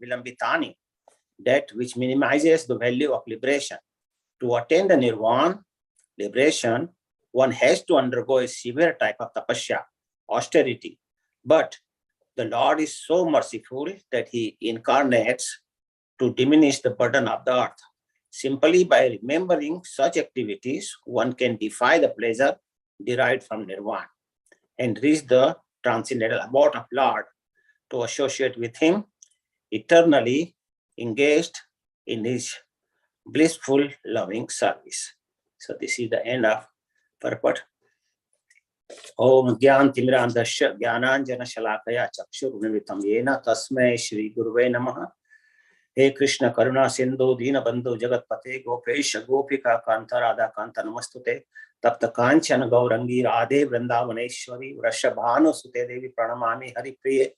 vilambitani, that which minimizes the value of liberation. To attain the nirvana, liberation, one has to undergo a severe type of tapasya, austerity. But the Lord is so merciful that he incarnates to diminish the burden of the earth. Simply by remembering such activities, one can defy the pleasure derived from nirvana and reach the transcendental abode of Lord, to associate with him eternally, engaged in his blissful loving service. So this is the end of purport. Om Gyan Timirandasya Gyananjana Shalakaya Chakshurunvitam Yena Tasmai Shri Guruve Namaha. He Krishna Karuna Sindhu Dina Bandhu Jagat Pate Gopesha Gopika Kanta Radha Kanta Namastute Tapta Kanchana Gaurangi Radhe Vrindavaneshwari Vrashabhanu Sute Devi Pranamami Hari Priye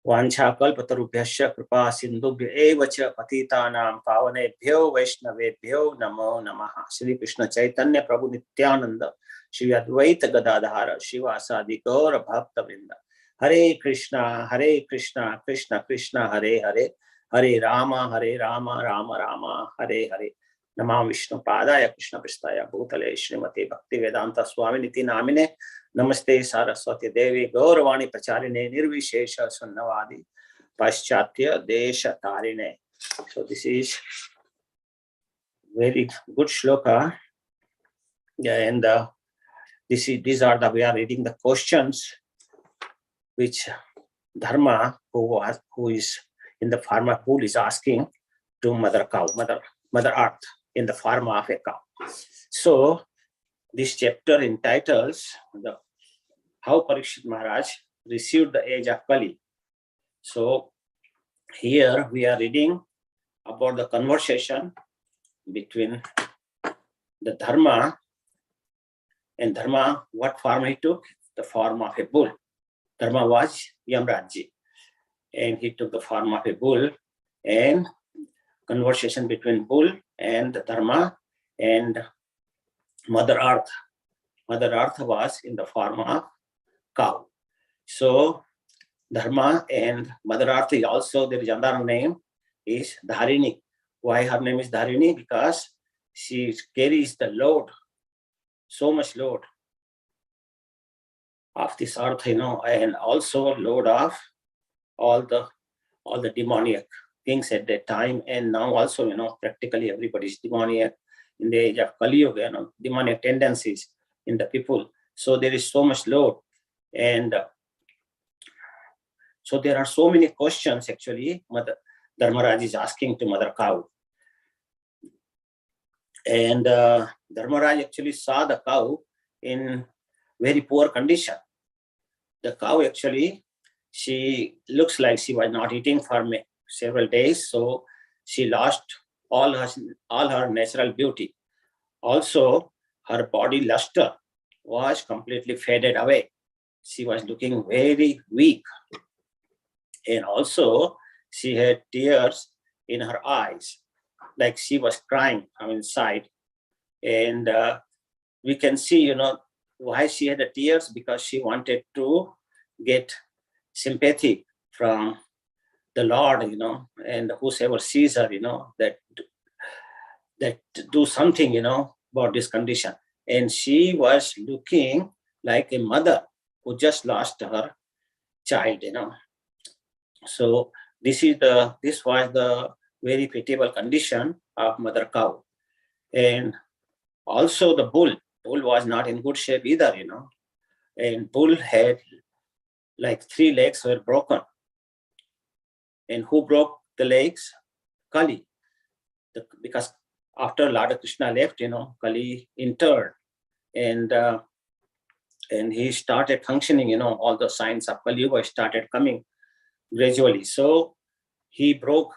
Vancha Kalpatarubhyasya Kripa Sindhubhya Evacha Patitanam Pavanebhyo Vaishnavebhyo Namo Namaha. Shri Krishna Chaitanya Prabhu Nityananda Shri Advaita Gadadhara Shivasadi Gaura Bhakta Vrinda. Hare Krishna, Krishna Krishna, Hare Hare, Hare Rama, Rama Rama, Hare Hare. Namah Vishnu Padaya Krishna Pristaya Bhutale Srimati Bhakti Vedanta Swami Niti Namine Namaste Saraswati Devi Gauravani Pacharine Nirvishesha Sunnavadi Paschatya Desha Tarine. So this is very good shloka, and these are we are reading the questions which Dharma, who is in the form of bull, is asking to Mother Cow, Mother Earth, in the form of a cow. So this chapter entitles how Parikshit Maharaj received the age of Kali. So here we are reading about the conversation between the Dharma, and Dharma, what form he took? The form of a bull. Dharma was Yamraji, and he took the form of a bull, and conversation between bull and Dharma and Mother Earth. Mother Earth was in the form of cow. So Dharma and Mother Earth is also, there is another name, is Dharini. Why her name is Dharini? Because she carries the load, so much load of this earth, and also load of all the demoniac things at that time. And now also, practically everybody is demoniac in the age of Kali Yuga, demoniac tendencies in the people. So there is so much load. And so there are so many questions actually Mother Dharmaraj is asking to Mother Cow. And Dharmaraj actually saw the cow in very poor condition. The cow actually, she looks like she was not eating for several days, so she lost all her natural beauty. Also, her body luster was completely faded away. She was looking very weak, and also she had tears in her eyes, like she was crying from inside. And we can see, why she had the tears, because she wanted to get sympathy from the Lord, and whosoever sees her, that do something, about this condition. And she was looking like a mother who just lost her child, So this was the very pitiable condition of Mother Cow. And also the bull was not in good shape either, and bull had like 3 legs were broken. And who broke the legs? Kali. Because after Lord Krishna left, Kali interred, and he started functioning, all the signs of Kali Yuga started coming gradually. So he broke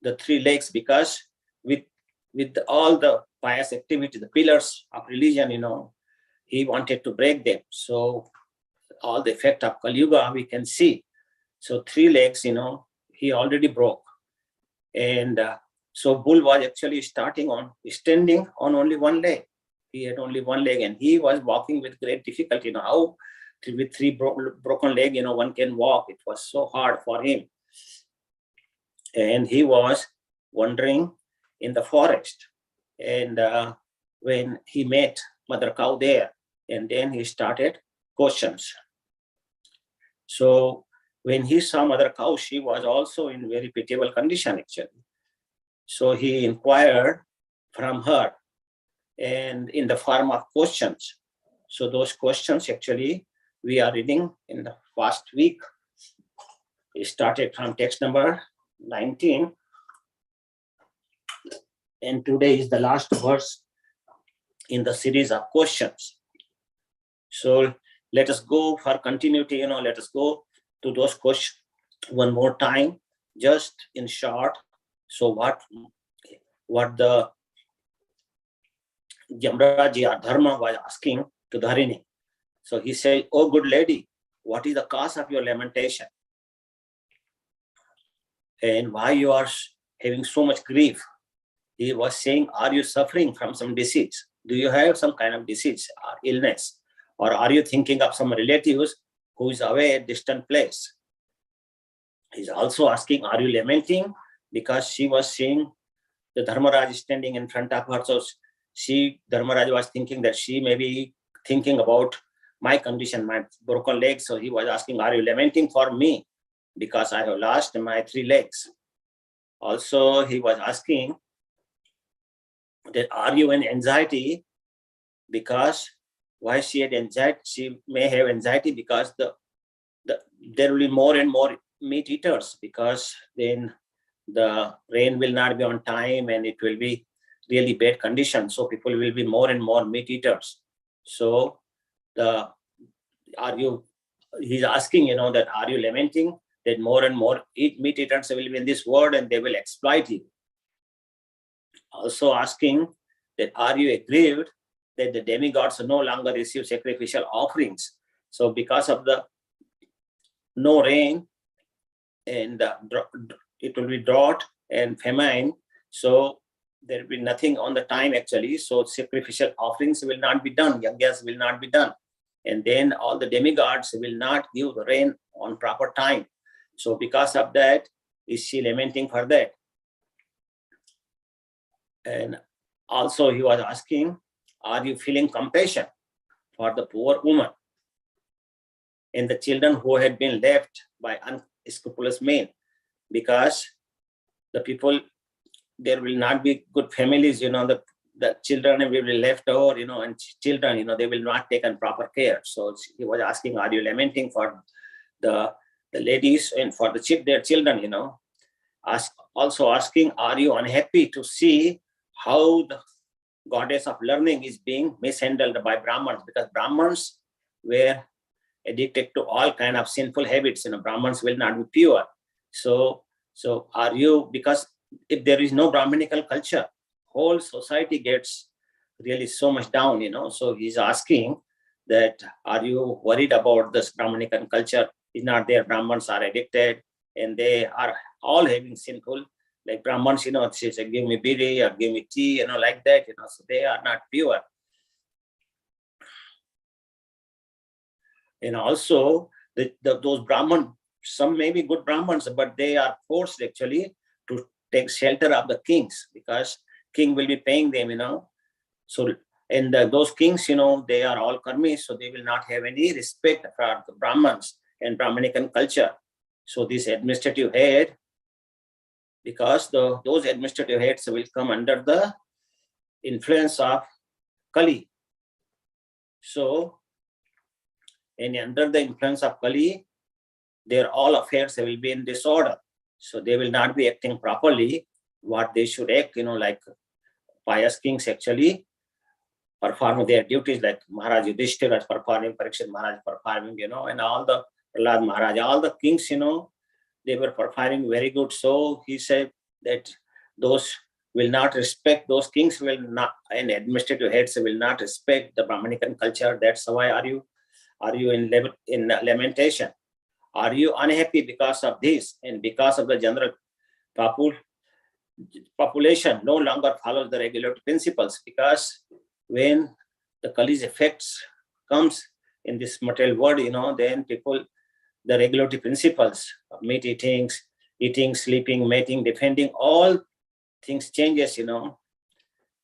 the 3 legs, because with all the pious activity, the pillars of religion, he wanted to break them. So all the effect of Kali Yuga we can see. So 3 legs, he already broke. And so bull was actually standing on only 1 leg. He had only 1 leg, and he was walking with great difficulty. How with three broken leg, one can walk. It was so hard for him. And he was wandering in the forest. And when he met Mother Cow there, and then he started questions. So when he saw Mother Cow, she was also in very pitiable condition actually. So he inquired from her, and in the form of questions. So those questions actually we are reading in the past week. It started from text number 19. And today is the last verse in the series of questions. So let us go for continuity, let us go to those questions one more time, just in short. So what the Yamraji or Dharma was asking to Dharini. So he said, "Oh good lady, what is the cause of your lamentation? And why you are having so much grief?" He was saying, "Are you suffering from some disease? Do you have some kind of disease or illness? Or are you thinking of some relatives who is away at distant place?" He's also asking, "Are you lamenting?" Because she was seeing the Dharmaraj standing in front of her. So Dharmaraj was thinking that she may be thinking about my condition, my broken legs. So he was asking, "Are you lamenting for me? Because I have lost my 3 legs." Also, he was asking that, "Are you in anxiety?" Because why she had anxiety? She may have anxiety because there will be more and more meat eaters, because then the rain will not be on time and it will be really bad condition. So people will be more and more meat eaters. So he's asking, that are you lamenting that more and more meat eaters will be in this world and they will exploit you? Also asking that are you aggrieved that the demigods no longer receive sacrificial offerings? So because of the no rain and it will be drought and famine, so there will be nothing on the time actually. So sacrificial offerings will not be done, yagyas will not be done. And then all the demigods will not give the rain on proper time. So because of that, is she lamenting for that? And also he was asking, are you feeling compassion for the poor woman and the children who had been left by unscrupulous men? Because the people, there will not be good families, the children will be left over, and children, they will not take proper care. So he was asking, are you lamenting for the ladies and for their children, also asking, are you unhappy to see how the goddess of learning is being mishandled by Brahmins? Because Brahmins were addicted to all kind of sinful habits, Brahmins will not be pure. So are you, because if there is no Brahminical culture, whole society gets really so much down, So he's asking that, are you worried about this Brahminical culture is not there? Brahmins are addicted and they are all having sinful, like Brahmins, she says, give me bidi or give me tea, like that, so they are not pure. And also those Brahmins, some may be good Brahmins, but they are forced actually to take shelter of the kings, because king will be paying them, So, and those kings, they are all karmis, so they will not have any respect for the Brahmins and Brahminican culture. So this administrative head, because those administrative heads will come under the influence of Kali. So, and under the influence of Kali, their all affairs will be in disorder. So they will not be acting properly what they should act, like pious kings actually performing their duties, like Maharaj Yudhishthira is performing, Parikshit Maharaj performing, and all the Prahlad Maharaj, all the kings, they were performing very good. So he said that those will not respect, those kings will not, and administrative heads will not respect the Brahminican culture. That's why are you in lamentation? Are you unhappy because of this? And because of the general population no longer follows the regulatory principles? Because when the Kali's effects comes, in this material world, then people, the regulatory principles of meat eating, sleeping, mating, defending, all things changes,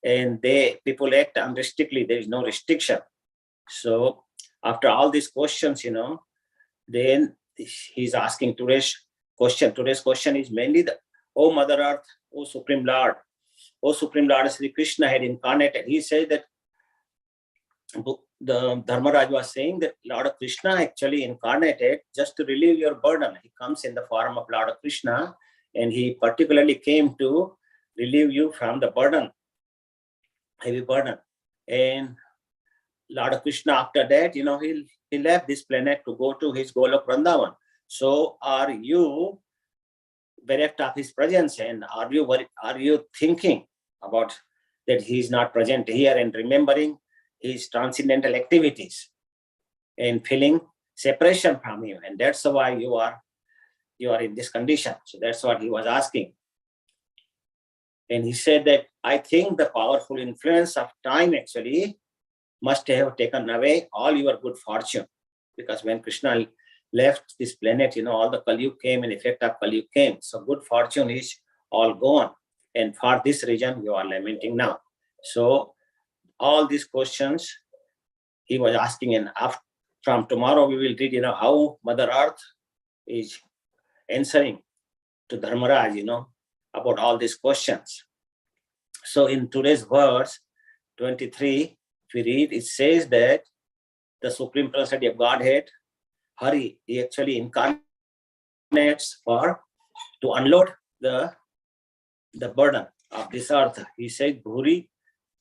and people act unrestrictedly. There is no restriction. So after all these questions, then he's asking today's question. Today's question is mainly O Mother Earth, O Supreme Lord, Sri Krishna had incarnated. He said that the Dharmaraj was saying that Lord Krishna actually incarnated just to relieve your burden. He comes in the form of Lord Krishna, and he particularly came to relieve you from the burden, heavy burden. And Lord Krishna, after that, he left this planet to go to his Golok Vrindavan. So are you bereft of his presence, and are you thinking about that he is not present here and remembering his transcendental activities and feeling separation from him? And that's why you are in this condition. So that's what he was asking. And he said that I think the powerful influence of time actually must have taken away all your good fortune, because when Krishna left this planet, all the Kali Yuga came, and effect of Kali Yuga came. So good fortune is all gone. And for this reason, you are lamenting now. So all these questions he was asking, and from tomorrow we will read, how Mother Earth is answering to Dharmaraj, about all these questions. So in today's verse 23, if we read, it says that the Supreme Personality of Godhead, Hari, he actually incarnates to unload the burden of this earth. He said, Bhuri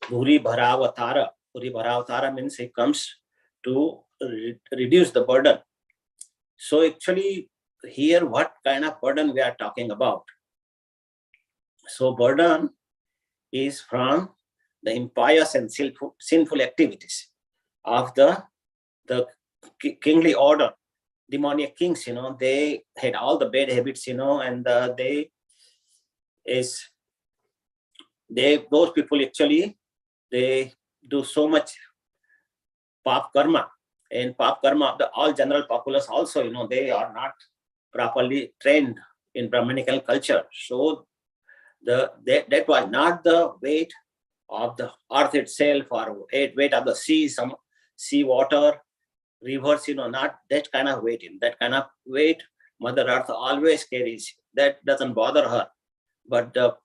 Bharavatara. Bhuri Bharavatara means he comes to reduce the burden. So actually, here, what kind of burden we are talking about? So burden is from the impious and sinful activities of the kingly order. Demonic kings, they had all the bad habits, and those people actually, they do so much pap karma, and pap karma of the all general populace also, they are not properly trained in Brahmanical culture. So that was not the weight of the earth itself, or weight of the sea, some sea water, rivers, not that kind of weight. In that kind of weight, Mother Earth always carries. That doesn't bother her. But the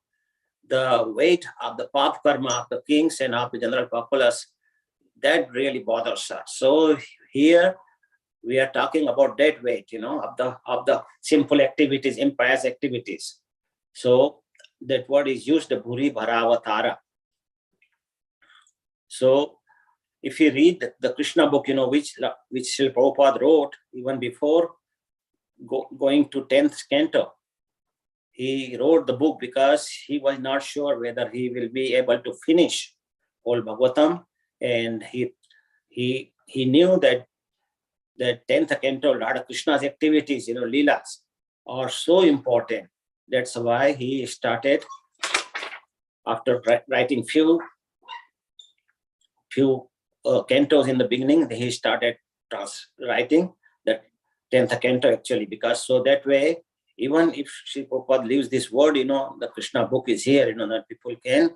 weight of the pap karma of the kings and of the general populace, that really bothers her. So here we are talking about that weight, of the sinful activities, impious activities. So that word is used, the Bhuri Bharavatara. So if you read the Krishna book, which Srila Prabhupada wrote even before going to 10th canto, he wrote the book because he was not sure whether he will be able to finish whole Bhagavatam, and he knew that the 10th canto, Radha Krishna's activities, Leelas, are so important. That's why he started, after writing few cantos in the beginning, he started writing the 10th canto actually, because so that way, even if Sri Prabhupada leaves this word, the Krishna book is here, that people can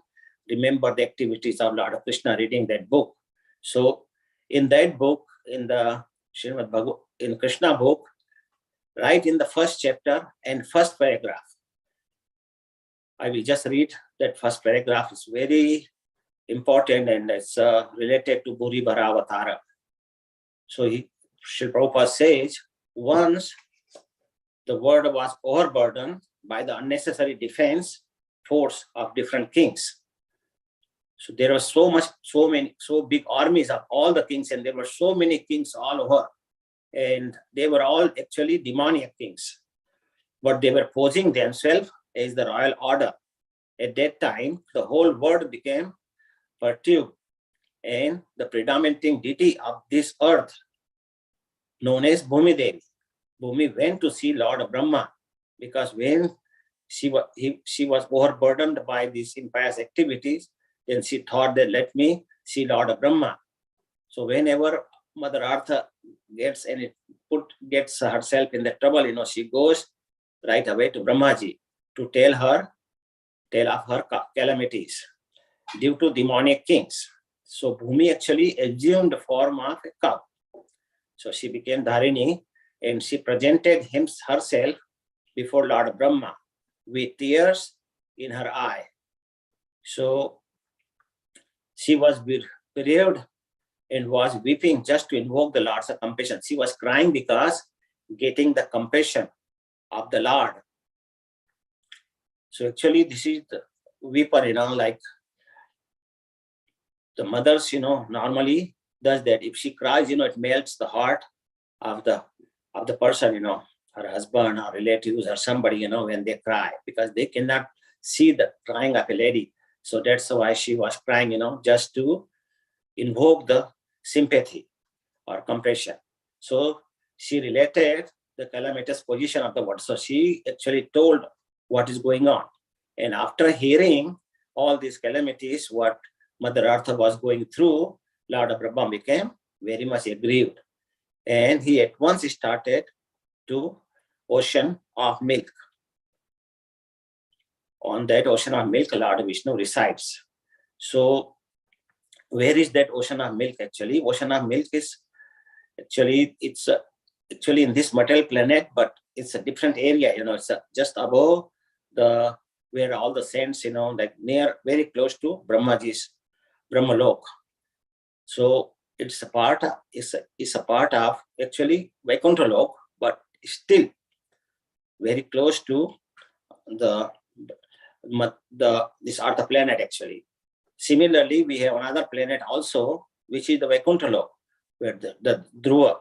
remember the activities of Lord Krishna reading that book. So in that book, in the Srimad Bhagavad, in Krishna book, right in the first chapter and first paragraph, I will just read that first paragraph. Is very important, and it's related to Bhuri Bharavatara. So Sri Prabhupada says, once the world was overburdened by the unnecessary defense force of different kings. So there was so big armies of all the kings, and there were so many kings all over, and they were all actually demoniac kings, but they were posing themselves as the royal order. At that time, the whole world became perturbed, and the predominating deity of this earth, known as Bhumi Devi, Bhumi went to see Lord Brahma, because when she was overburdened by these impious activities, then she thought that let me see Lord Brahma. So whenever Mother Earth gets herself in the trouble, she goes right away to Brahmaji to tell of her calamities due to demonic kings. So Bhumi actually assumed the form of a cow. So she became Dharini and she presented herself before Lord Brahma with tears in her eye. So she was bereaved and was weeping just to invoke the Lord's compassion. She was crying because getting the compassion of the Lord. So actually this is the weeper, like the mothers, normally does that. If she cries, it melts the heart of the person, her husband or relatives or somebody, when they cry, because they cannot see the crying of a lady. So that's why she was crying, just to invoke the sympathy or compassion. So she related the calamitous position of the world. So she actually told what is going on. And after hearing all these calamities, what Mother Earth was going through, Lord Brahma became very much aggrieved. And he at once started to ocean of milk. On that ocean of milk, Lord Vishnu resides. So where is that ocean of milk actually? Ocean of milk is actually, it's actually in this material planet, but it's a different area, it's just above where all the saints, like very close to Brahmaji's Brahmalok. So it's a part of actually Vaikuntha Lok, but still very close to this Earth planet actually. Similarly, we have another planet also, which is the Vaikuntha Lok, where the Dhruva,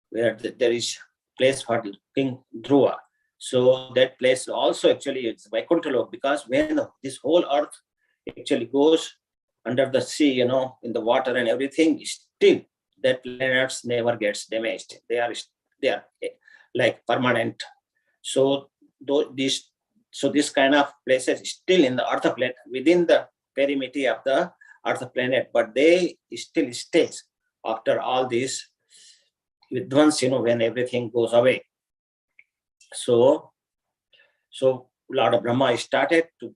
where there is place for King Dhruva. So that place also actually it's Vaikuntha Lok, because when this whole earth actually goes under the sea, in the water and everything, still that planets never gets damaged. They are like permanent. So this kind of places still in the Earth planet, within the perimeter of the Earth planet, but they still stays after all this once, when everything goes away. So Lord Brahma started to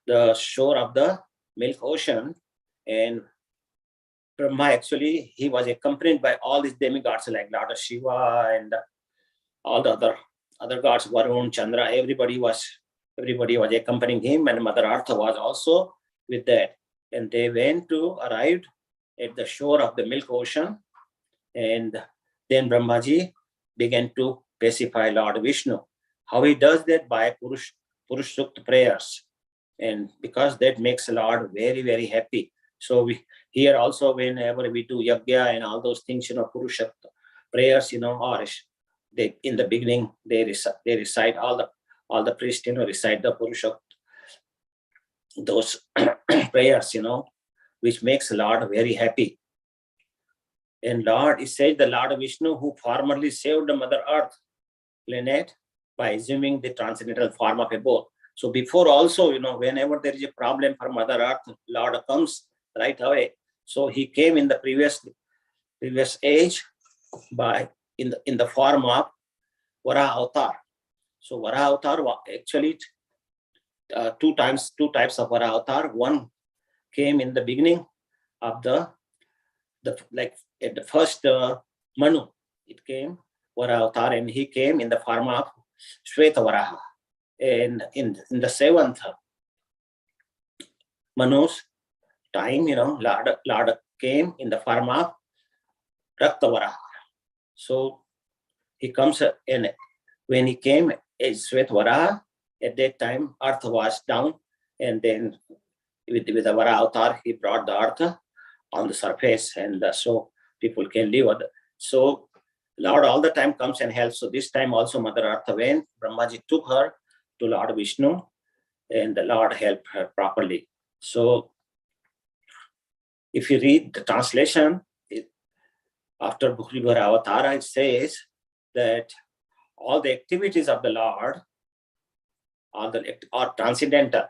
the shore of the Milk Ocean, and Brahma actually, he was accompanied by all these demigods like Lord Shiva and all the other gods, Varun, Chandra, everybody was accompanying him, and Mother Earth was also with that. And they arrived at the shore of the Milk Ocean, and then Brahmaji began to pacify Lord Vishnu. How he does that? By Purush Sukta prayers. And because that makes Lord very, very happy. So we here also, whenever we do yajna and all those things, Purush Sukta prayers, or they in the beginning they recite all the priests, recite the Purush Sukta, those prayers, which makes Lord very happy. And Lord, it says the Lord Vishnu, who formerly saved the Mother Earth planet by assuming the transcendental form of a bull. So before also, whenever there is a problem for Mother Earth, Lord comes right away. So he came in the previous age in the form of Varaha Avatar. So Varaha Avatar actually two types of Varaha Avatar. One came in the beginning of the like at the first Manu, it came Varaha Avatar, and he came in the form of Shweta Varaha. And in the seventh Manu's time, Lord came in the form of Rakta Varaha. So he comes, and when he came as Shweta Varaha, at that time earth was down, and then with the Varaha Avatar, he brought the earth on the surface, and so people can live. So Lord all the time comes and helps. So this time also Mother Earth, when Brahmaji took her to Lord Vishnu, and the Lord helped her properly. So if you read the translation, after Bhurivara Avatara, it says that all the activities of the Lord are transcendental.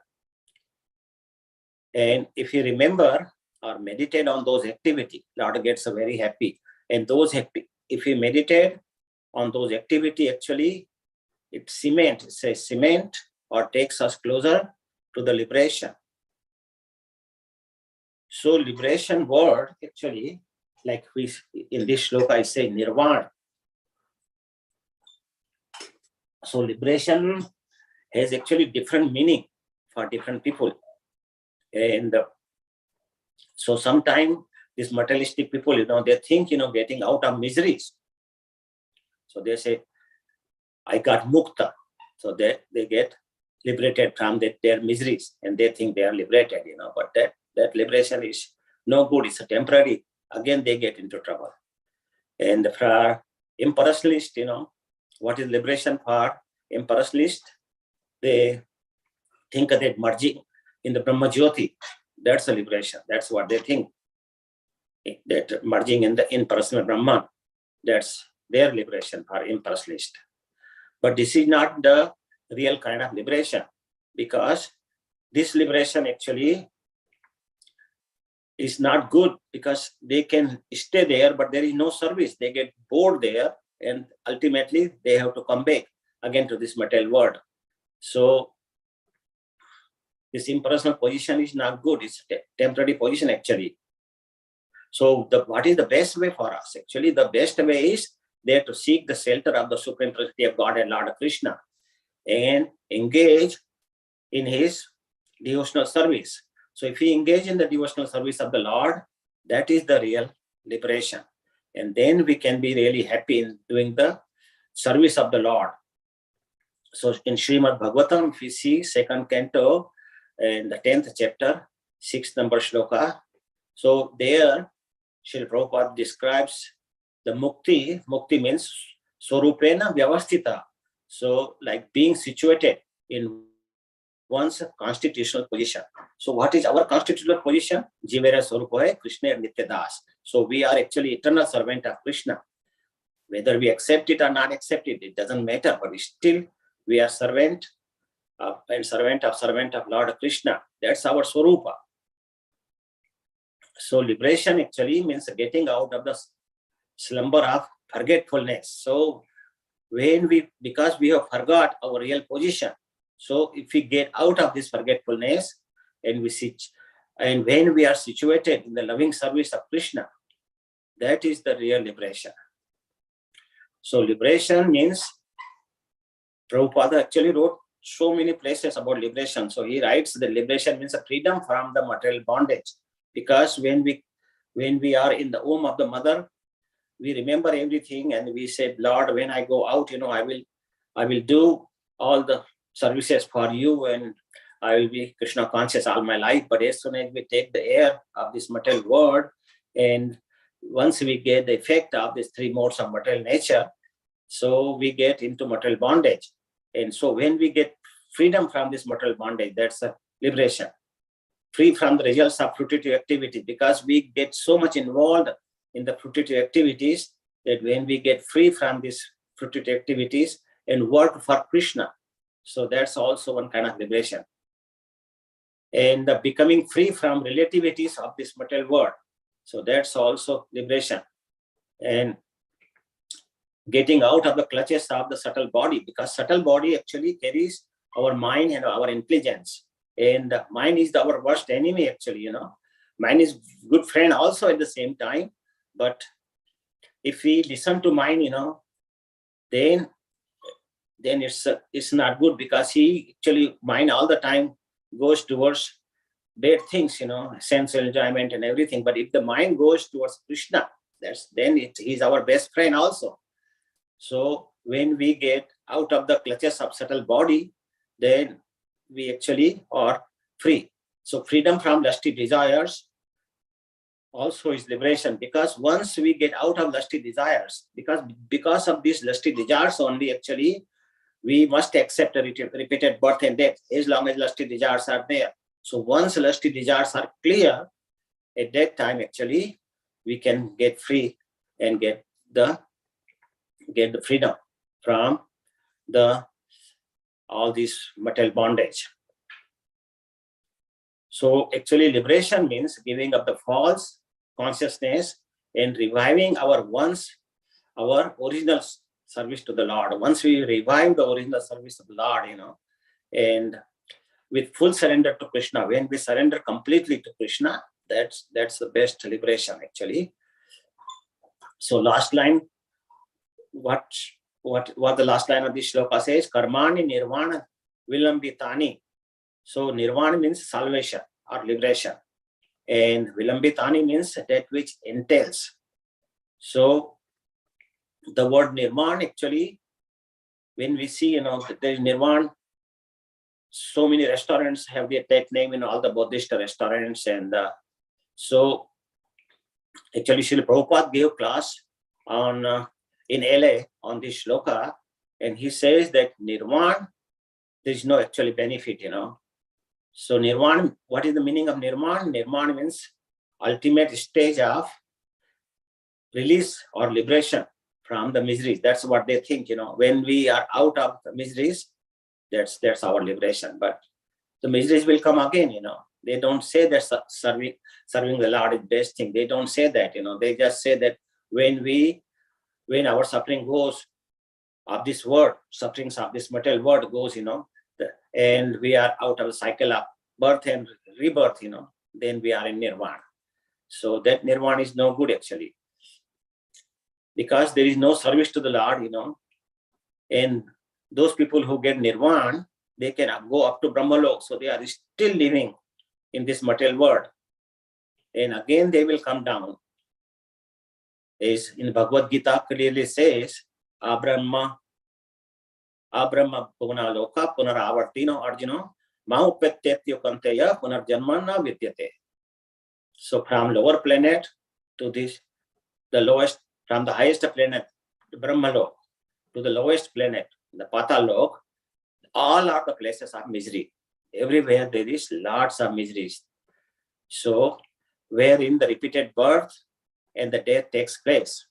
And if you remember, or meditate on those activity, Lord gets very happy. And those if we meditate on those activity, actually it says cement or takes us closer to the liberation. So liberation word actually, like we in this shloka I say nirvana. So liberation has actually different meaning for different people. And so sometimes these materialistic people, they think, getting out of miseries. So they say, I got mukta. So they get liberated from their miseries, and they think they are liberated, but that liberation is no good. It's a temporary. Again, they get into trouble. And for impersonalist, what is liberation for impersonalist? They think that merging in the Brahma Jyoti, that's a liberation. That's what they think. That merging in the impersonal Brahman, that's their liberation for impersonalist. But this is not the real kind of liberation, because this liberation actually is not good, because they can stay there, but there is no service. They get bored there, and ultimately they have to come back again to this material world. So this impersonal position is not good. It's a temporary position actually. So what is the best way for us? Actually, the best way is there to seek the shelter of the Supreme Personality of God and Lord Krishna and engage in his devotional service. So if we engage in the devotional service of the Lord, that is the real liberation. And then we can be really happy in doing the service of the Lord. So in Srimad Bhagavatam, if we see second canto in the 10th chapter, 6th number shloka, so there Srila Prabhupada describes the mukti. Mukti means swarupena vyavasthita. So like being situated in one's constitutional position. So what is our constitutional position? Jivera Swarupa Krishna Nitya Das. So we are actually eternal servant of Krishna. Whether we accept it or not accept it, it doesn't matter, but still we are servant of Lord Krishna. That's our Swarupa. So liberation actually means getting out of the slumber of forgetfulness. So because we have forgot our real position, so if we get out of this forgetfulness and when we are situated in the loving service of Krishna, that is the real liberation. So liberation means, Prabhupada actually wrote so many places about liberation. So he writes that liberation means a freedom from the material bondage. Because when we are in the womb of the mother, we remember everything and we say, Lord, when I go out, I will do all the services for you and I will be Krishna conscious all my life. But as soon as we take the air of this material world, and once we get the effect of these three modes of material nature, so we get into material bondage. And so when we get freedom from this material bondage, that's a liberation. Free from the results of fruitive activity, because we get so much involved in the fruitive activities that when we get free from these fruitive activities and work for Krishna, so that's also one kind of liberation. And becoming free from relativities of this material world, so that's also liberation. And getting out of the clutches of the subtle body, because subtle body actually carries our mind and our intelligence. And mind is our worst enemy, actually, Mind is good friend also at the same time. But if we listen to mind, then it's not good, because mind all the time goes towards bad things, sensual enjoyment and everything. But if the mind goes towards Krishna, he's our best friend also. So when we get out of the clutches of subtle body, then we actually are free. So freedom from lusty desires also is liberation, because once we get out of lusty desires, because of these lusty desires only, actually we must accept a repeated birth and death as long as lusty desires are there. So once lusty desires are clear, at that time actually we can get free and get the freedom from all this material bondage. So actually liberation means giving up the false consciousness and reviving our original service to the Lord. Once we revive the original service of the Lord, and with full surrender to Krishna, when we surrender completely to Krishna, that's the best liberation actually. So last line, what the last line of this shloka says, karmani nirvana vilambitani. So nirvana means salvation or liberation, and vilambitani means that which entails. So the word nirvana actually, when we see, there is nirvana, so many restaurants have that name in all the Buddhist restaurants, and so actually Srila Prabhupada gave class on in LA on this shloka, and he says that nirvana, there is no actually benefit, So nirvana, what is the meaning of nirvana? Nirvana means ultimate stage of release or liberation from the miseries. That's what they think, when we are out of the miseries, that's our liberation. But the miseries will come again, They don't say that serving the Lord is the best thing. They don't say that, They just say that when our suffering goes of this world, sufferings of this material world goes, and we are out of the cycle of birth and rebirth, then we are in nirvana. So that nirvana is no good actually, because there is no service to the Lord, and those people who get nirvana, they can go up to Brahmalok, so they are still living in this material world, and again they will come down. As in Bhagavad Gita clearly says, Abrahma puna loka punaravartino arjuna maupetyatyo kanteya punarjanmana vidyate. So from lower planet to the lowest, from the highest planet, the Brahmalok, to the lowest planet, the Patalok, all are the places of misery. Everywhere there is lots of miseries. So wherein the repeated birth and the death takes place.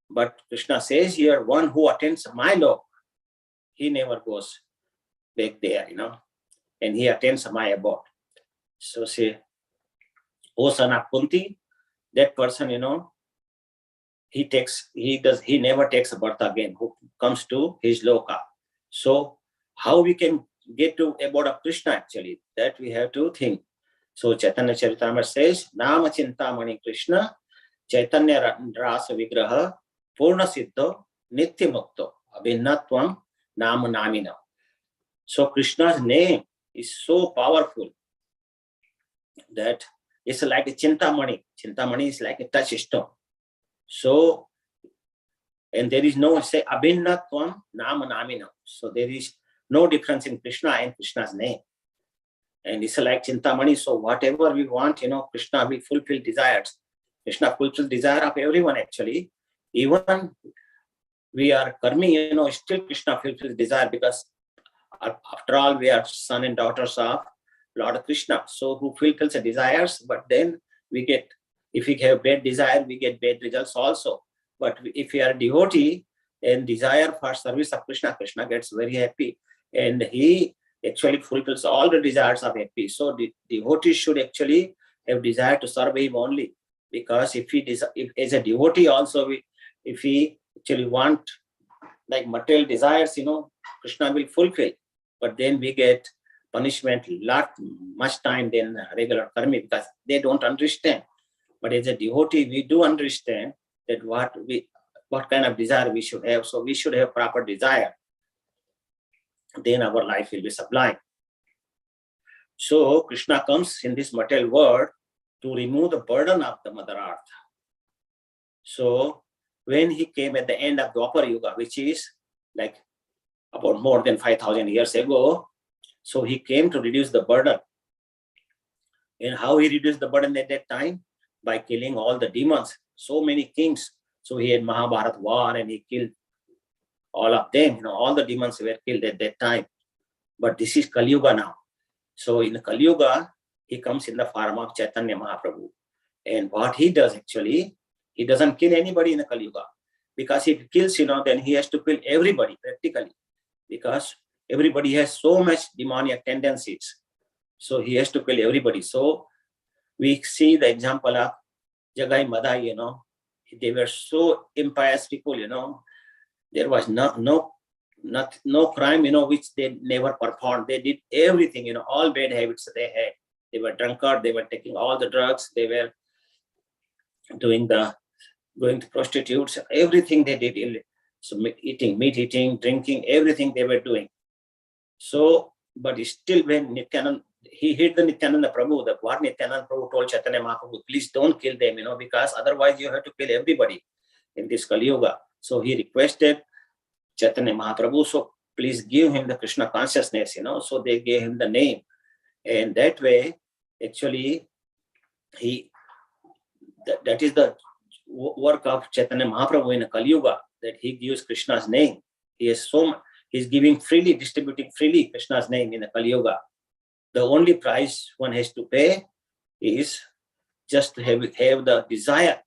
But Krishna says here, one who attends my lok, he never goes back there, and he attends my abode. So say, O son of Kunti, that person, he never takes a birth again, who comes to his loka. So how we can get to abode of Krishna actually, that we have to think. So Chaitanya Charitamrita says, Nama Chintamani Krishna, Chaitanya Rasa Vigraha, Purna Siddho, Nitya Mukto, Abhinatvam, Nama Namina. So Krishna's name is so powerful that it's like a Chintamani. Chintamani is like a touchstone. So, and there is no, say, Abhinatvam, Nama Namina. So there is no difference in Krishna and Krishna's name. And it's like Chintamani. So whatever we want, Krishna will fulfill desires. Krishna fulfills desire of everyone actually. Even we are karmi, still Krishna fulfills desire, because after all we are son and daughters of Lord Krishna. So who fulfills the desires, but then we get, if we have bad desire, we get bad results also. But if we are a devotee and desire for service of Krishna, Krishna gets very happy, and he actually fulfills all the desires of happy. So the devotee should actually have desire to serve him only, because if as a devotee also, if he actually want like material desires, Krishna will fulfill, but then we get punishment much time than regular karmi, because they don't understand. But as a devotee, we do understand that what kind of desire we should have. So we should have proper desire. Then our life will be sublime. So Krishna comes in this material world to remove the burden of the Mother Earth. So when he came at the end of Dwapar Yuga, which is like about more than 5,000 years ago, so he came to reduce the burden. And how he reduced the burden at that time? By killing all the demons, so many kings. So he had Mahabharat war and he killed all of them. All the demons were killed at that time. But this is Kali Yuga now. So in Kali Yuga, he comes in the form of Chaitanya Mahaprabhu. And what he does actually, he doesn't kill anybody in the Kali Yuga. Because if he kills, then he has to kill everybody practically. Because everybody has so much demoniac tendencies. So he has to kill everybody. So we see the example of Jagai Madai, they were so impious people, there was no crime, which they never performed. They did everything, all bad habits they had. They were drunkard, they were taking all the drugs, they were going to prostitutes, everything they did. So meat eating, drinking, everything they were doing. So, but still when Nityananda, he hit the Nityananda Prabhu, what Nityananda Prabhu told Chaitanya Mahaprabhu, please don't kill them, because otherwise you have to kill everybody in this Kali Yuga. So he requested Chaitanya Mahaprabhu, so please give him the Krishna consciousness, so they gave him the name. And that way, actually, that is the work of Chaitanya Mahaprabhu in Kali Yuga, that he gives Krishna's name. He's giving freely, distributing freely Krishna's name in the Kali Yuga. The only price one has to pay is just to have the desire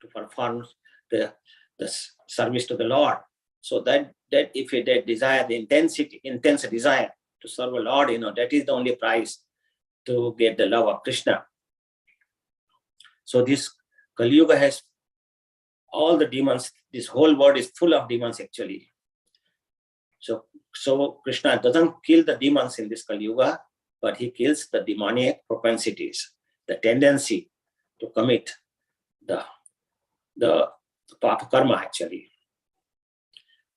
to perform the service to the Lord. So that if that desire, the intense desire to serve the Lord, that is the only price to get the love of Krishna. So this Kali Yuga has all the demons. This whole world is full of demons actually. So Krishna doesn't kill the demons in this Kali Yuga, but he kills the demonic propensities, the tendency to commit the papa karma actually.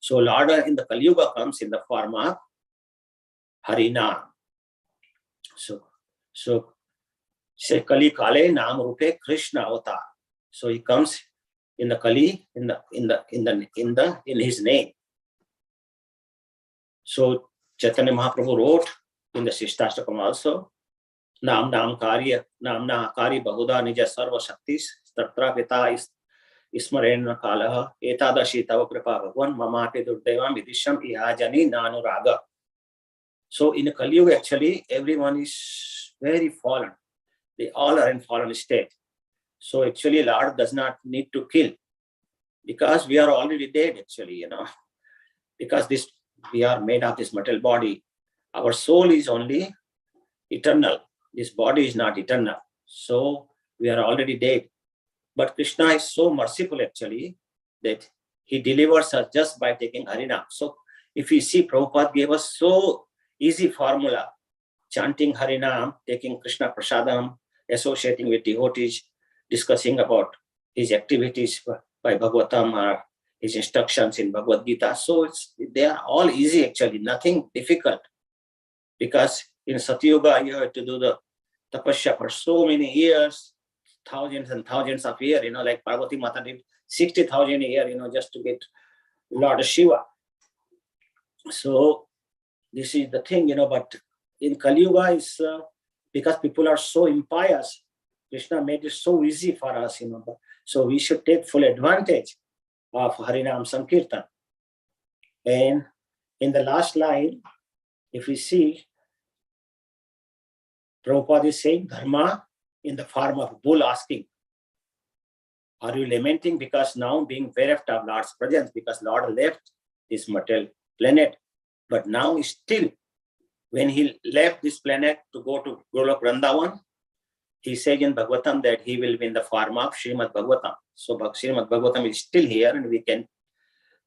So Lord in the Kali Yuga comes in the form of Harinam. So say Kali Kale Nam Rupe Krishna Avatar. So he comes in the Kali in his name. So Chaitanya Mahaprabhu wrote in the Shishtastakam also, Namna Kari Bahuda Nija Sarva Shaktis Tatra Pita Ismarena Kalaha Etadashi Tava Kripa Bhagwan Mamate Durdevam Vidisham Ihajani Nanu Raga. So in Kali Yuga actually everyone is very fallen. They all are in fallen state. So actually Lord does not need to kill because we are already dead actually, because we are made of this material body. Our soul is only eternal. This body is not eternal. So we are already dead. But Krishna is so merciful actually that he delivers us just by taking Harinam. So if you see, Prabhupada gave us so easy formula, chanting Harinam, taking Krishna Prasadam, associating with devotees, discussing about his activities by Bhagavatam or his instructions in Bhagavad Gita. So they are all easy actually, nothing difficult. Because in Satyuga, you have to do the tapasya for so many years, thousands and thousands of years, like Parvati Mata did 60,000 a year, just to get Lord Shiva. So this is the thing, but in Kali Yuga is because people are so impious, Krishna made it so easy for us, So we should take full advantage of Harinam Sankirtan. And in the last line, if we see, Prabhupada is saying Dharma in the form of bull asking, are you lamenting because now being bereft of Lord's presence, because Lord left this material planet, but now still, when he left this planet to go to Golok Vrindavan, he says in Bhagavatam that he will be in the form of Srimad Bhagavatam. So Srimad Bhagavatam is still here and we can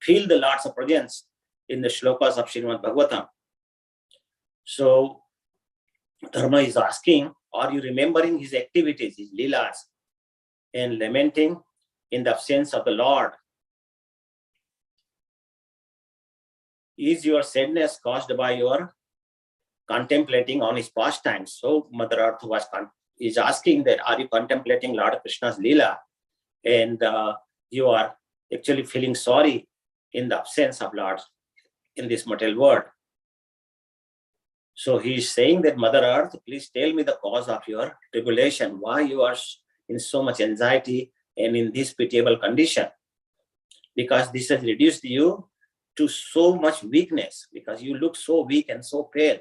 feel the Lord's presence in the shlokas of Srimad Bhagavatam. So Dharma is asking, are you remembering his activities, his leelas, and lamenting in the absence of the Lord? Is your sadness caused by your contemplating on his pastimes? So Mother Earth is asking that, are you contemplating Lord Krishna's leela and you are actually feeling sorry in the absence of Lord in this material world? So he is saying that, Mother Earth, please tell me the cause of your tribulation, why you are in so much anxiety and in this pitiable condition. Because this has reduced you to so much weakness, because you look so weak and so pale.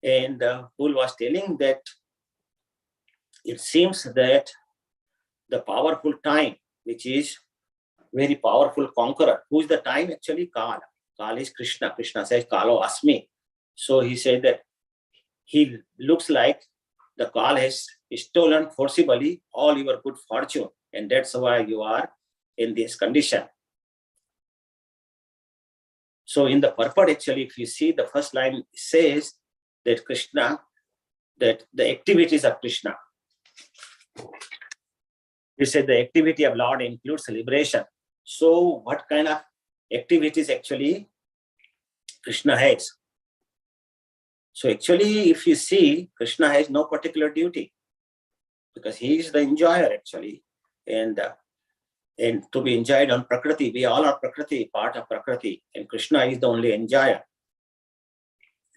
And Bull was telling that it seems that the powerful time, which is very powerful conqueror, who is the time actually? Kala. Kala is Krishna. Krishna says, Kalo Asmi. So he said that he looks like the God has stolen forcibly all your good fortune, and that's why you are in this condition. So in the purport, actually, if you see the first line says that Krishna, that the activities of Krishna. We said the activity of Lord includes celebration. So what kind of activities actually Krishna has? So actually, if you see, Krishna has no particular duty because he is the enjoyer actually, and to be enjoyed on Prakriti, we all are Prakriti, part of Prakriti, and Krishna is the only enjoyer.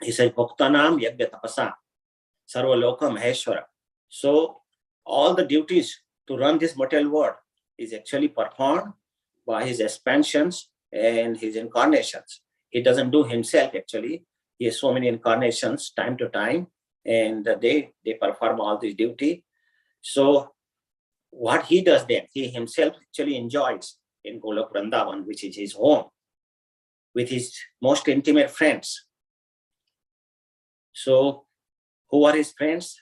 He says, Bhaktanam Yagya Tapasa, Sarva Loka Maheshwara. So all the duties to run this material world is actually performed by his expansions and his incarnations. He doesn't do himself actually. He has so many incarnations time to time, and they perform all this duty. So what he does then, he himself actually enjoys in Golok Vrindavan, which is his home, with his most intimate friends. So who are his friends?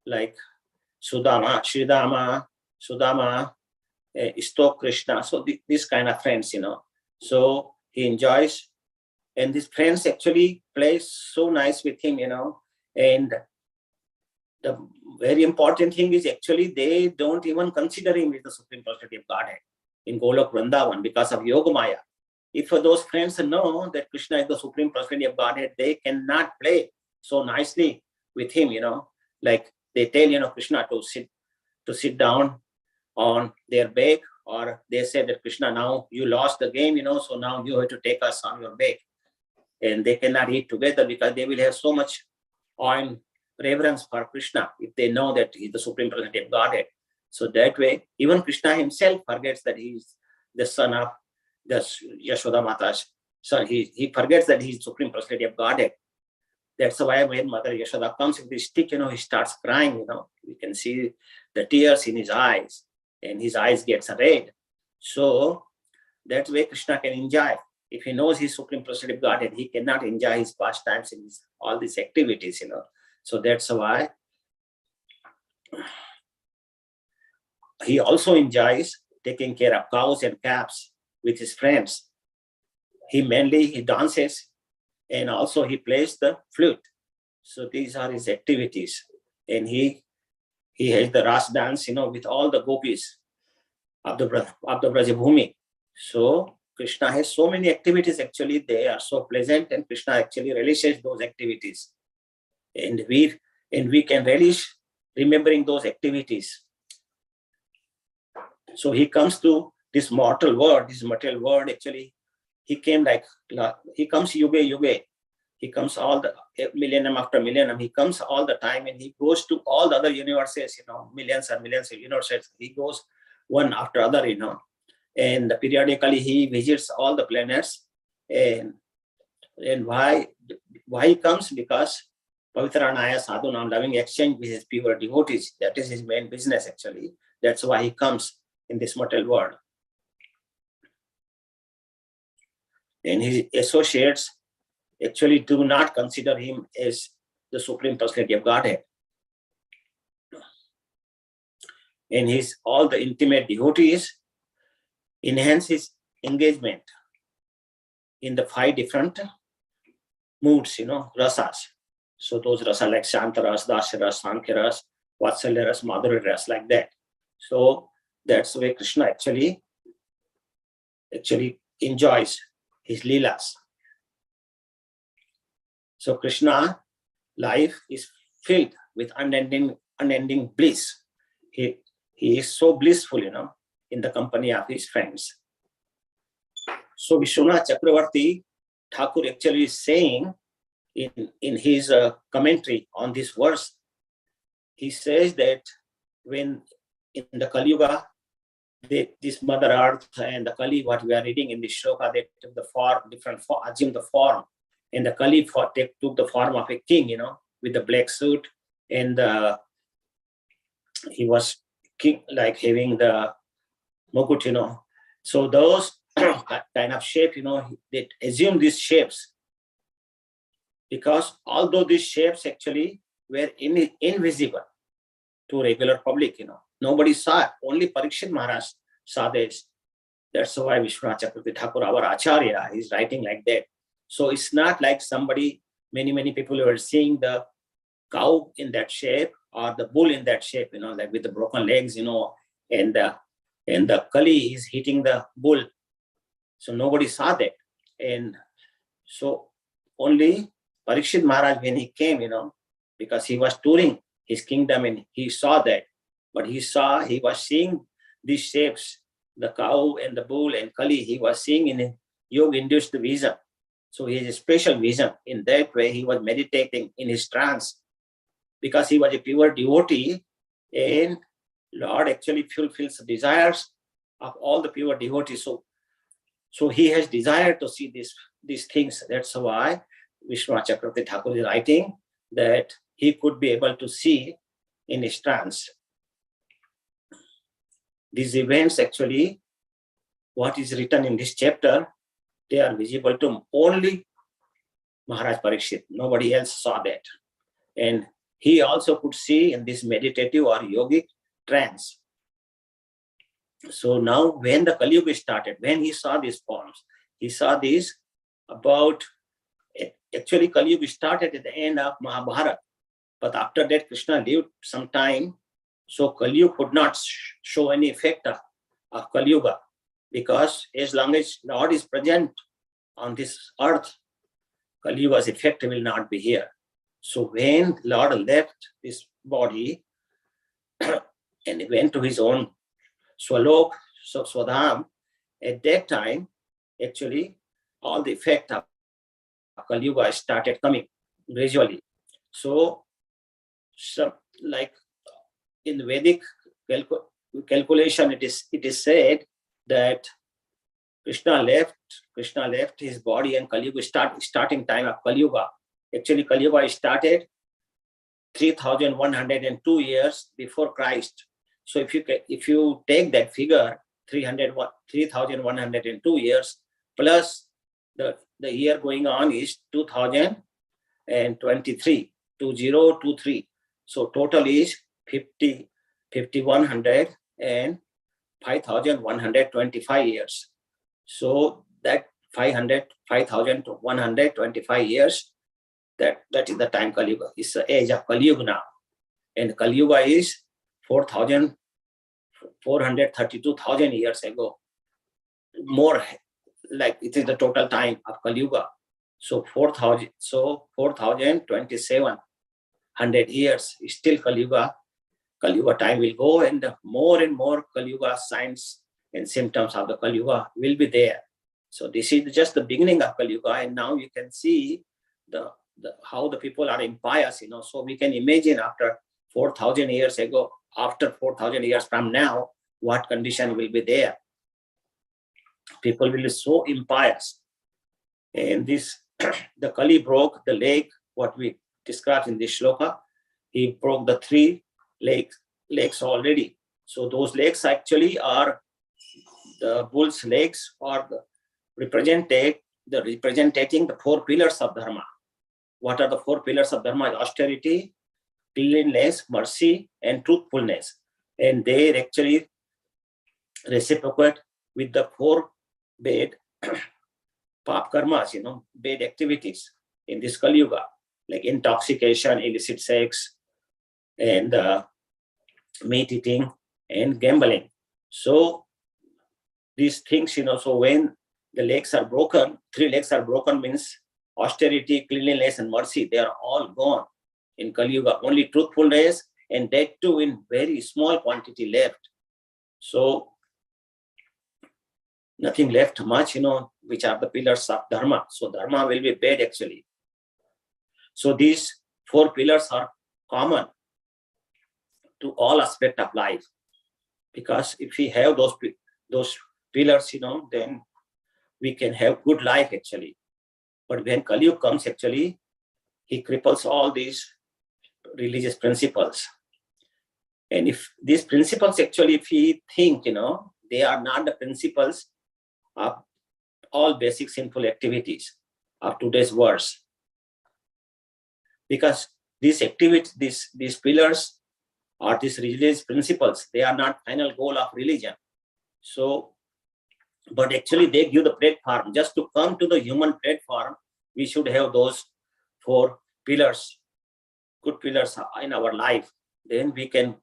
Like Sudama, Sridama, Sudama, Istok Krishna. So these kind of friends, So he enjoys, and these friends actually play so nice with him, And the very important thing is actually they don't even consider him as the Supreme Personality of Godhead in Golok Vrindavan because of Yogamaya. If those friends know that Krishna is the Supreme Personality of Godhead, they cannot play so nicely with him, Like they tell, Krishna to sit down on their back, or they say that Krishna, now you lost the game, so now you have to take us on your back. And they cannot eat together because they will have so much awe and reverence for Krishna if they know that he's the Supreme Personality of Godhead. So that way, even Krishna himself forgets that he's the son of the Yashoda Mata's son. He forgets that he's Supreme Personality of Godhead. That's why when Mother Yashoda comes with this stick, he starts crying, We can see the tears in his eyes, and his eyes gets red. So that way Krishna can enjoy. If he knows his Supreme Personality of Godhead, he cannot enjoy his pastimes in all these activities, So that's why he also enjoys taking care of cows and calves with his friends. He dances, and also he plays the flute. So these are his activities. And he has the Ras dance, with all the gopis of the Brajabhumi. So Krishna has so many activities, actually, they are so pleasant, and Krishna actually relishes those activities. And we can relish remembering those activities. So he comes to this mortal world, this material world, actually, he comes yuga. He comes all the millennium after millennium. He comes all the time, and he goes to all the other universes, millions and millions of universes. He goes one after other, and periodically he visits all the planets. And why he comes? Because Pavitranaya Sadhunam, loving exchange with his pure devotees. That is his main business, actually. That's why he comes in this mortal world. And his associates actually do not consider him as the Supreme Personality of Godhead. And all the intimate devotees enhance his engagement in the 5 different moods, rasas. So those rasas like Shantaras, Dasharas, Sankharas, Vatsalyaras, Madhuryaras, like that. So that's the way Krishna actually enjoys his leelas. So Krishna life is filled with unending bliss. He is so blissful, in the company of his friends. So Vishwanath Chakravarti Thakur actually is saying in his commentary on this verse, he says that when in the Kali Yuga, this Mother Earth and the Kali, what we are reading in the shloka, they took the assumed the form. And the Kali took the form of a king, with the black suit, and he was king, like having the mukut, So those kind of shape, they assume these shapes, because although these shapes actually were invisible to regular public, Nobody saw it. Only Parikshit Maharaj saw this. That's why Vishwanath Chakravarti Thakur, our Acharya, is writing like that. So it's not like many people were seeing the cow in that shape or the bull in that shape, like with the broken legs, and the Kali is hitting the bull. So nobody saw that. And so only Parikshit Maharaj, when he came, because he was touring his kingdom and he saw that. But he was seeing these shapes, the cow and the bull and Kali, he was seeing in yoga-induced vision. So he has a special vision. In that way, he was meditating in his trance because he was a pure devotee, and Lord actually fulfills the desires of all the pure devotees. So he has desire to see these things. That's why Vishwanath Chakravarti Thakur is writing that he could be able to see in his trance. These events actually, what is written in this chapter, they are visible to only Maharaj Parikshit. Nobody else saw that. And he also could see in this meditative or yogic trance. So now when the Kali Yuga started, when he saw these forms, he saw these about, actually Kali Yuga started at the end of Mahabharata. But after that, Krishna lived some time. So Kali Yuga could not show any effect of Kali Yuga, because as long as Lord is present on this earth, Kali Yuga's effect will not be here. So when Lord left this body and he went to his own Swalok, Swadham, at that time, actually, all the effect of Kali Yuga started coming gradually. So like in the Vedic calculation, it is said that Krishna left his body and Kali Yuga starting time of Kali Yuga. Actually, Kali Yuga started 3,102 years before Christ. So if you take that figure, 3,102 years plus the year going on is 2023, 2023. So total is 5,100 and 5,125 years. So that 5,125 years, that is the time Kali Yuga. It's the age of Kali Yuga now. And Kali Yuga is 432,000 years ago. More like it is the total time of Kali Yuga. So 4,027 years is still Kali Yuga. Kali Yuga time will go, and more Kali Yuga signs and symptoms of the Kali Yuga will be there. So this is just the beginning of Kali Yuga, and now you can see how the people are impious, So we can imagine after 4,000 years ago, after 4,000 years from now, what condition will be there. People will be so impious. And this, the Kali broke the leg, what we described in this shloka. He broke the 3 legs already. So those legs actually are the bull's legs, or representing the 4 pillars of Dharma. What are the 4 pillars of Dharma? Austerity, cleanliness, mercy, and truthfulness. And they actually reciprocate with the 4 bad pap karmas, bad activities in this Kali Yuga, like intoxication, illicit sex, and meat eating, and gambling. So these things, so when the legs are broken, 3 legs are broken, means austerity, cleanliness, and mercy, they are all gone in Kali Yuga. Only truthfulness, and that too in very small quantity left. So nothing left much, which are the pillars of Dharma. So Dharma will be bad actually. So these 4 pillars are common to all aspects of life, because if we have those pillars, then we can have good life actually. But when Kali Yuga comes, actually, he cripples all these religious principles. And if these principles actually, if we think, they are not the principles of all basic sinful activities of today's world. Because these activities, these pillars or these religious principles, they are not final goal of religion. So, but actually they give the platform. Just to come to the human platform, we should have those 4 pillars, good pillars in our life. Then we can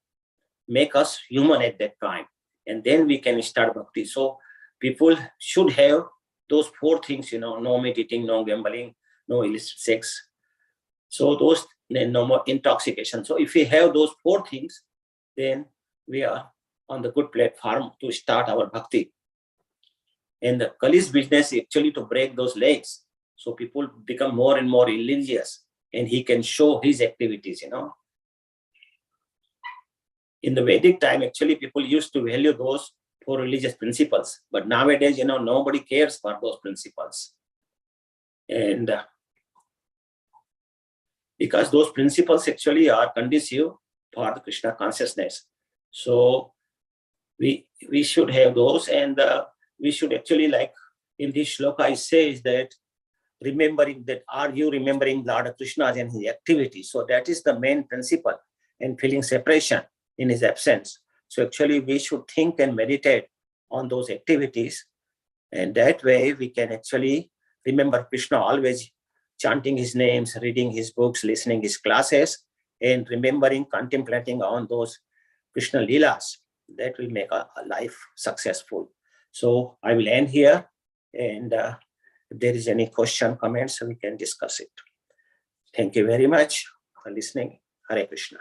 make us human at that time, and then we can start bhakti. So people should have those 4 things, no meat eating, no gambling, no illicit sex. So those, no more intoxication. So if we have those 4 things, then we are on the good platform to start our bhakti. And the Kali's business is actually to break those legs. So people become more and more religious, and he can show his activities, In the Vedic time, actually, people used to value those 4 religious principles. But nowadays, nobody cares for those principles. And because those principles actually are conducive for the Krishna consciousness. So we should have those, and we should actually, like in this shloka, it says that remembering that, are you remembering Lord Krishna and his activity? So that is the main principle, and feeling separation in his absence. So actually we should think and meditate on those activities, and that way we can actually remember Krishna, always chanting his names, reading his books, listening his classes, and remembering, contemplating on those Krishna Leelas. That will make a life successful. So I will end here, and if there is any question, comments, we can discuss it. Thank you very much for listening. Hare Krishna.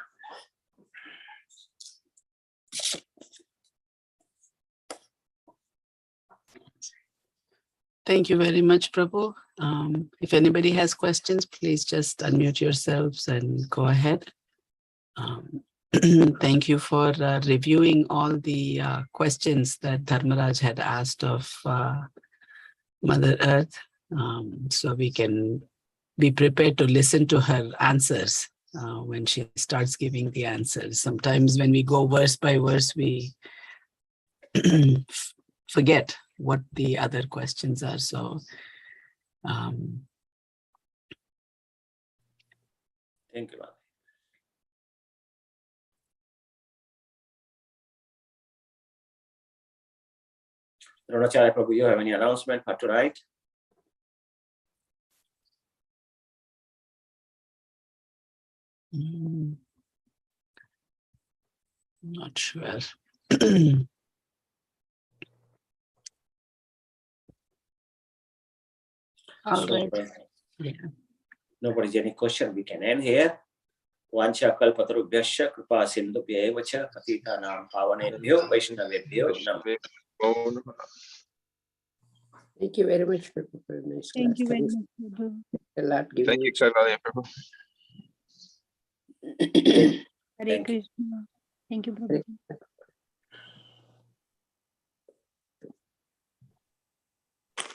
Thank you very much, Prabhu. If anybody has questions, please just unmute yourselves and go ahead. Thank you for reviewing all the questions that Dharmaraj had asked of Mother Earth, so we can be prepared to listen to her answers when she starts giving the answers. Sometimes when we go verse by verse, we forget what the other questions are. So Thank you, Mother. Dronacharya Prabhu, you have any announcement for tonight? Not sure. All right. Yeah. Nobody's any question, we can end here. Vancha kalpatarubhyasya kripa sindhubhya eva cha patitanam pavanebhyo vaishnavebhyo namo. Thank you very much for a nice class. Thank you very Thanks much, Prabhu. a lot. Thank you, Kaivalya Prabhu. Hare Krishna. Thank you, Prabhu.